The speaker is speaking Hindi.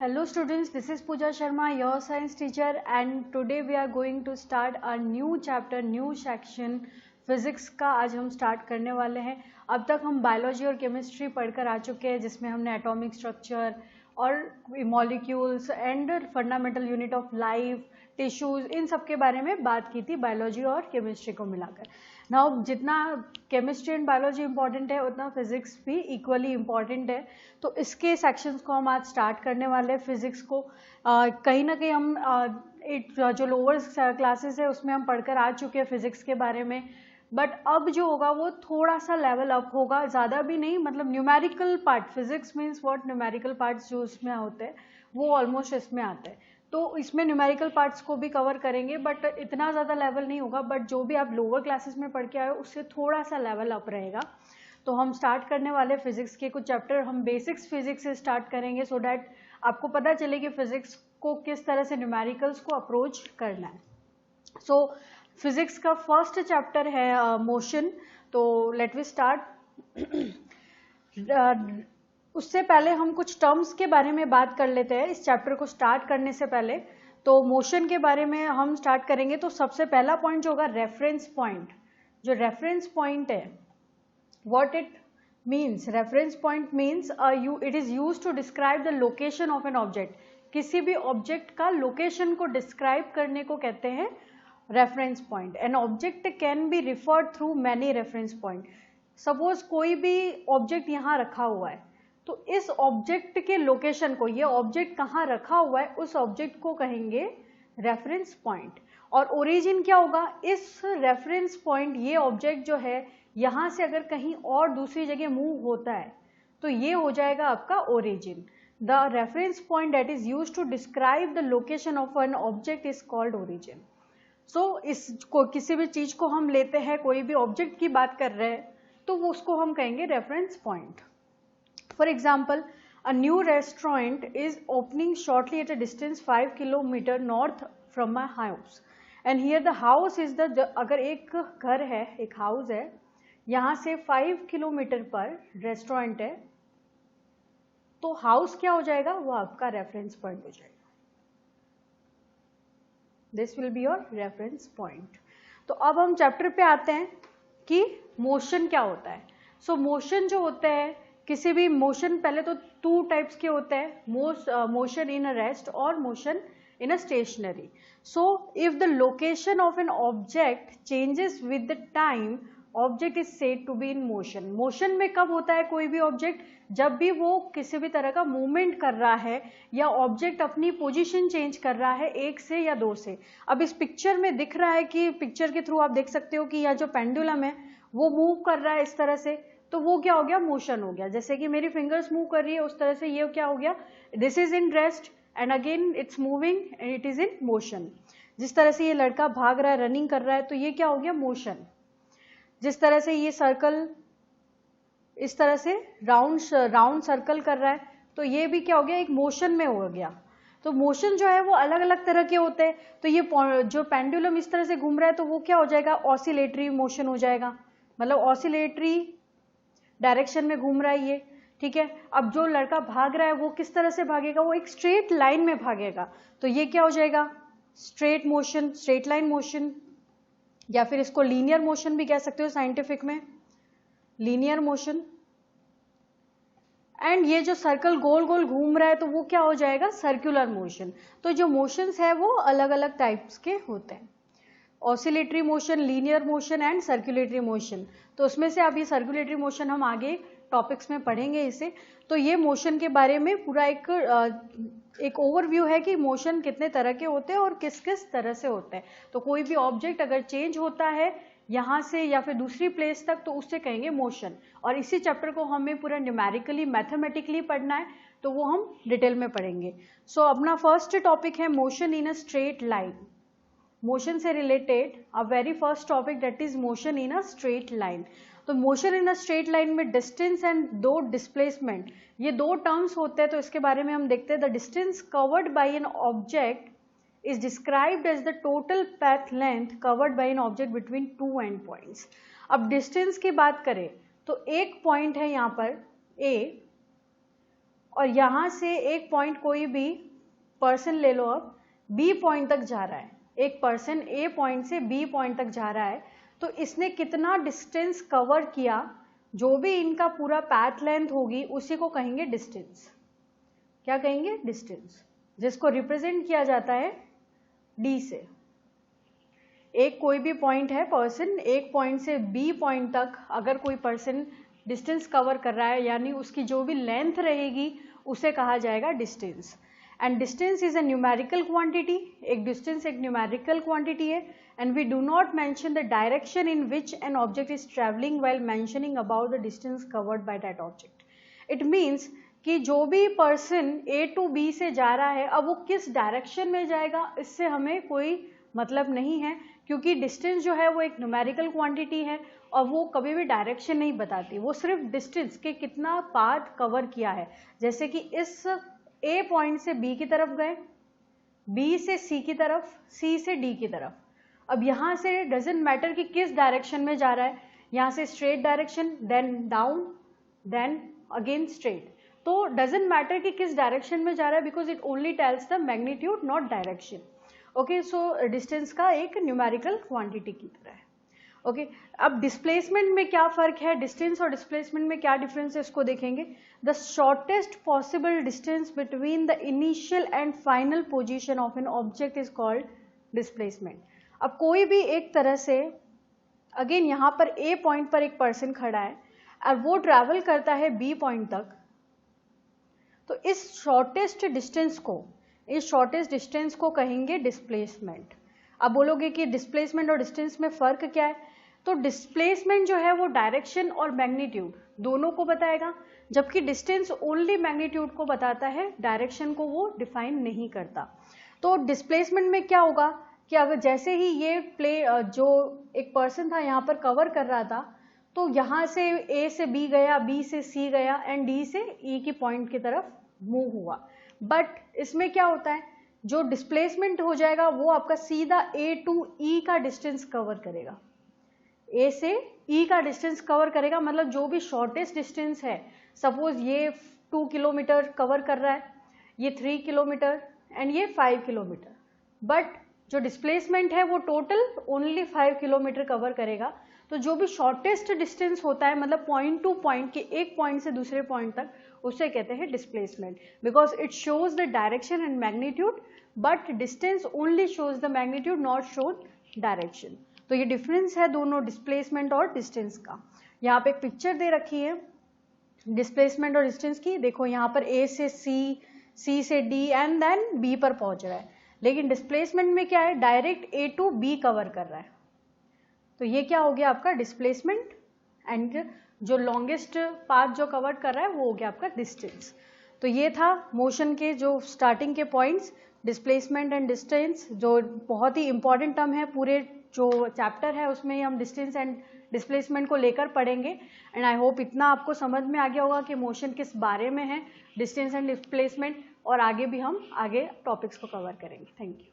Hello students, this is Pooja Sharma, your science teacher, and today we are going to start a new chapter, new section physics का आज हम स्टार्ट करने वाले हैं। अब तक हम बायोलॉजी और केमिस्ट्री पढ़कर आ चुके हैं, जिसमें हमने एटॉमिक स्ट्रक्चर और molecules and fundamental unit of life, tissues, इन सब के बारे में बात की थी बायोलॉजी और केमिस्ट्री को मिलाकर। नाउ जितना केमिस्ट्री एंड बायोलॉजी इंपॉर्टेंट है उतना फिजिक्स भी इक्वली इम्पॉर्टेंट है। तो इसके सेक्शंस को हम आज स्टार्ट करने वाले हैं। फिजिक्स को कहीं ना कहीं हम जो लोअर क्लासेस है उसमें हम पढ़कर आ चुके हैं फिजिक्स के बारे में, बट अब जो होगा वो थोड़ा सा लेवल अप होगा, ज़्यादा भी नहीं, मतलब numerical part, physics means what, numerical parts जो उसमें होते हैं वो ऑलमोस्ट इसमें आते हैं। तो इसमें न्यूमेरिकल पार्ट्स को भी कवर करेंगे, बट इतना ज़्यादा लेवल नहीं होगा, बट जो भी आप लोअर क्लासेस में पढ़ के आए हो उससे थोड़ा सा लेवल अप रहेगा। तो हम स्टार्ट करने वाले फिजिक्स के कुछ चैप्टर, हम बेसिक्स फिजिक्स से स्टार्ट करेंगे सो डैट आपको पता चले कि फिजिक्स को किस तरह से न्यूमेरिकल्स को अप्रोच करना है। सो फिजिक्स का फर्स्ट चैप्टर है मोशन। तो लेट वी स्टार्ट। उससे पहले हम कुछ टर्म्स के बारे में बात कर लेते हैं इस चैप्टर को स्टार्ट करने से पहले। तो मोशन के बारे में हम स्टार्ट करेंगे। तो सबसे पहला पॉइंट जो होगा रेफरेंस पॉइंट। जो रेफरेंस पॉइंट है, what it means, reference point means it is used to describe the location of an object. किसी भी ऑब्जेक्ट का लोकेशन को डिस्क्राइब करने को कहते हैं reference point. An object can be referred through many reference point. Suppose कोई भी ऑब्जेक्ट यहाँ रखा हुआ है, तो इस ऑब्जेक्ट के लोकेशन को, ये ऑब्जेक्ट कहाँ रखा हुआ है, उस ऑब्जेक्ट को कहेंगे रेफरेंस पॉइंट। और ओरिजिन क्या होगा, इस रेफरेंस पॉइंट, ये ऑब्जेक्ट जो है यहाँ से अगर कहीं और दूसरी जगह मूव होता है तो ये हो जाएगा आपका origin. The reference point that is used to describe the location of an object is called origin. So इसको, किसी भी चीज को हम लेते हैं, कोई भी ऑब्जेक्ट की बात कर रहे हैं, तो वो उसको हम कहेंगे reference point. For example, a new restaurant is opening shortly at a distance 5 kilometer north from my house. And here the house is the, अगर एक घर है, एक हाउस है, यहाँ से 5 किलोमीटर पर रेस्टोरेंट है, तो हाउस क्या हो जाएगा, वो आपका रेफरेंस पॉइंट हो जाएगा। This will be your reference point. तो अब हम चैप्टर पे आते हैं कि मोशन क्या होता है। सो मोशन जो होता है, किसी भी मोशन, पहले तो टू टाइप्स के होते हैं, मोशन इन अ रेस्ट और motion in a stationary. So if the location of an object changes with the time, object is said to be in motion. Motion में कब होता है कोई भी ऑब्जेक्ट, जब भी वो किसी भी तरह का मूवमेंट कर रहा है या ऑब्जेक्ट अपनी पोजीशन चेंज कर रहा है एक से या दो से। अब इस पिक्चर में दिख रहा है कि पिक्चर के थ्रू आप देख सकते हो कि यह जो पेंडुलम है वो मूव कर रहा है इस तरह से, तो वो क्या हो गया, मोशन हो गया। जैसे कि मेरी फिंगर्स मूव कर रही है उस तरह से ये क्या हो गया, this is in rest and again it's moving and it is in motion. जिस तरह से ये लड़का भाग रहा है, रनिंग कर रहा है, तो ये क्या हो गया, मोशन। जिस तरह से ये सर्कल इस तरह से राउंड सर्कल कर रहा है, तो ये भी क्या हो गया, एक मोशन में हो गया। तो मोशन जो है वो अलग अलग तरह के होते हैं। तो ये जो पेंडुलम इस तरह से घूम रहा है तो वो क्या हो जाएगा, ऑसिलेटरी मोशन हो जाएगा, मतलब ऑसिलेटरी डायरेक्शन में घूम रहा है ये, ठीक है। अब जो लड़का भाग रहा है वो किस तरह से भागेगा, वो एक स्ट्रेट लाइन में भागेगा, तो ये क्या हो जाएगा, straight motion, straight line motion, या फिर इसको लीनियर मोशन भी कह सकते हो साइंटिफिक में, लीनियर मोशन। एंड ये जो सर्कल गोल गोल घूम रहा है तो वो क्या हो जाएगा, सर्कुलर मोशन। तो जो मोशंस है वो अलग अलग टाइप्स के होते हैं, oscillatory motion, linear motion and circulatory motion. तो उसमें से अब ये सर्कुलेटरी मोशन हम आगे टॉपिक्स में पढ़ेंगे इसे। तो ये मोशन के बारे में पूरा एक ओवरव्यू है कि मोशन कितने तरह के होते हैं और किस किस तरह से होते हैं। तो कोई भी ऑब्जेक्ट अगर चेंज होता है यहाँ से या फिर दूसरी प्लेस तक तो उससे कहेंगे मोशन। और इसी चैप्टर को हमें पूरा न्यूमेरिकली, मैथमेटिकली पढ़ना है, तो वो हम डिटेल में पढ़ेंगे। सो अपना फर्स्ट टॉपिक है motion in a straight line. Motion से related a very first topic that is motion in a straight line. तो motion in a straight line में डिस्टेंस एंड दो डिस्प्लेसमेंट, ये दो टर्म्स होते हैं, तो इसके बारे में हम देखते हैं। The distance covered bye an object is described as the total path length covered by an object between two end points. अब डिस्टेंस की बात करें तो एक पॉइंट है यहाँ पर A, और यहाँ से एक पॉइंट कोई भी पर्सन ले लो, अब बी पॉइंट तक जा रहा है, एक पर्सन ए पॉइंट से बी पॉइंट तक जा रहा है, तो इसने कितना डिस्टेंस कवर किया, जो भी इनका पूरा पैथ लेंथ होगी उसी को कहेंगे डिस्टेंस। क्या कहेंगे? डिस्टेंस, जिसको रिप्रेजेंट किया जाता है डी से। एक कोई भी पॉइंट है, पर्सन एक पॉइंट से बी पॉइंट तक अगर कोई पर्सन डिस्टेंस कवर कर रहा है, यानी उसकी जो भी लेंथ रहेगी उसे कहा जाएगा distance. And distance is a numerical quantity, एक डिस्टेंस एक न्यूमेरिकल क्वांटिटी है। And we do not mention the direction in which an object is travelling while mentioning about the distance covered by that object. It means कि जो भी पर्सन ए टू बी से जा रहा है, अब वो किस डायरेक्शन में जाएगा इससे हमें कोई मतलब नहीं है, क्योंकि डिस्टेंस जो है वो एक न्यूमेरिकल क्वांटिटी है और वो कभी भी डायरेक्शन नहीं बताती, वो सिर्फ डिस्टेंस के कितना पाथ कवर किया है। जैसे कि इस ए पॉइंट से बी की तरफ गए, बी से सी की तरफ, सी से डी की तरफ। अब यहाँ से डजेंट मैटर कि किस डायरेक्शन में जा रहा है, यहाँ से straight direction, then down, then again straight, तो डजेंट मैटर कि किस डायरेक्शन में जा रहा है, because it only tells the magnitude not direction. Okay, so distance का एक न्यूमेरिकल क्वांटिटी की तरह है। ओके, अब डिस्प्लेसमेंट में क्या फर्क है, डिस्टेंस और डिस्प्लेसमेंट में क्या डिफरेंस है इसको देखेंगे। The shortest possible distance between the initial and final position of an object is called displacement. अब कोई भी एक तरह से, अगेन यहाँ पर ए पॉइंट पर एक पर्सन खड़ा है और वो ट्रैवल करता है बी पॉइंट तक, तो इस शॉर्टेस्ट डिस्टेंस को कहेंगे डिस्प्लेसमेंट। अब बोलोगे कि डिस्प्लेसमेंट और डिस्टेंस में फर्क क्या है, तो डिस्प्लेसमेंट जो है वो डायरेक्शन और मैग्नीट्यूड दोनों को बताएगा, जबकि डिस्टेंस ओनली मैग्नीट्यूड को बताता है, डायरेक्शन को वो डिफाइन नहीं करता। तो डिस्प्लेसमेंट में क्या होगा कि अगर जैसे ही ये जो एक पर्सन था यहाँ पर कवर कर रहा था, तो यहाँ से ए से बी गया, बी से सी गया एंड डी से ई की पॉइंट की तरफ मूव हुआ। बट इसमें क्या होता है, जो डिस्प्लेसमेंट हो जाएगा वो आपका सीधा ए टू ई का डिस्टेंस कवर करेगा, ए से ई का डिस्टेंस कवर करेगा, मतलब जो भी शॉर्टेस्ट डिस्टेंस है, सपोज ये 2 किलोमीटर कवर कर रहा है, ये 3 किलोमीटर एंड ये 5 किलोमीटर, बट जो डिस्प्लेसमेंट है वो टोटल ओनली 5 किलोमीटर कवर करेगा। तो जो भी शॉर्टेस्ट डिस्टेंस होता है, मतलब पॉइंट टू पॉइंट के एक पॉइंट से दूसरे पॉइंट तक, उसे कहते हैं displacement, because it shows the direction and magnitude, but distance only shows the magnitude, not shows direction. तो ये डिफरेंस है दोनों डिस्प्लेसमेंट और डिस्टेंस का। यहाँ पे एक पिक्चर दे रखी है डिस्प्लेसमेंट और डिस्टेंस की, देखो यहाँ पर ए से सी, सी से डी एंड देन बी पर पहुंच रहा है, लेकिन डिस्प्लेसमेंट में क्या है, direct A to B cover कर रहा है। तो ये क्या हो गया आपका डिस्प्लेसमेंट, एंड जो लॉन्गेस्ट पाथ जो कवर कर रहा है वो हो गया आपका डिस्टेंस। तो ये था मोशन के जो स्टार्टिंग के पॉइंट्स, डिस्प्लेसमेंट एंड डिस्टेंस, जो बहुत ही इंपॉर्टेंट टर्म है, पूरे जो चैप्टर है उसमें ही हम डिस्टेंस एंड डिस्प्लेसमेंट को लेकर पढ़ेंगे। एंड आई होप इतना आपको समझ में आ गया होगा कि मोशन किस बारे में है, डिस्टेंस एंड डिस्प्लेसमेंट, और आगे भी हम आगे टॉपिक्स को कवर करेंगे। Thank you.